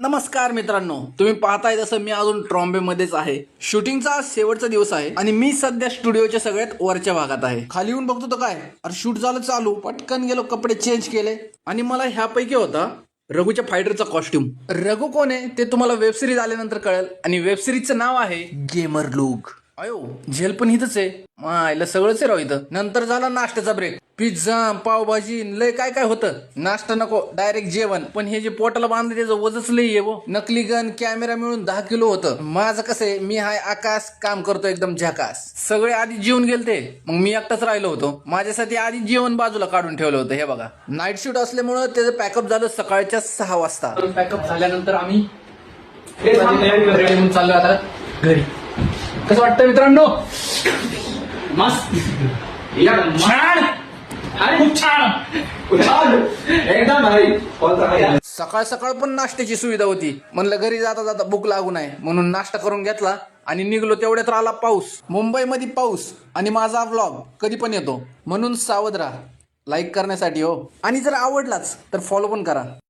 नमस्कार मित्रांनो, तुम्ही पाहताय तसं मी अजून ट्रॉम्बेमध्येच आहे. शूटिंगचा आज शेवटचा दिवस आहे आणि मी सध्या स्टुडिओच्या सगळ्यात वरच्या भागात आहे. खाली येऊन बघतो तर काय, अरे शूट झालं चालू, पटकन गेलो, कपडे चेंज केले आणि मला ह्यापैकी होता रघुच्या फायटरचा कॉस्ट्युम. रघु कोण आहे ते तुम्हाला वेब सिरीज आल्यानंतर कळेल आणि वेब सिरीजचं नाव आहे गेमर लूक. अयो, झेल पण इथंच आहे, मायला सगळंच आहे राव इथं. नंतर झाला नाश्त्याचा ब्रेक, पिझ्झा, पावभाजी, लय काय काय होतं. नाश्ता नको, डायरेक्ट जेवण. पण हे जे पोटाला बांधलं त्याचं वजच लई आहे. नकली गन, कॅमेरा मिळून 10 किलो होतं. माझं कसं आहे, मी हाय आकाश, काम करतो एकदम झकास. सगळे आधी जेवून गेलते, मग मी एकटाच राहिलो होतो. माझ्यासाठी आधी जेवण बाजूला काढून ठेवलं होतं. हे बघा, नाईट शूट असल्यामुळं त्याचं पॅकअप झालं सकाळच्या 6 वाजता. पॅकअप झाल्यानंतर आम्ही चाललो आता घरी. कसं वाटतं मित्रांनो? मस्त, छान, खूप छान, एकदम भारी. सकाळ सकाळ पण नाश्त्याची सुविधा होती. म्हणलं घरी जाता जाता भूक लागू नये म्हणून नाश्ता करून घेतला आणि निघलो. तेवढ्यात आला पाऊस. मुंबईमध्ये पाऊस आणि माझा व्लॉग कधी पण येतो, म्हणून सावध राहा. लाईक करण्यासाठी हो, आणि जर आवडलाच तर फॉलो पण करा.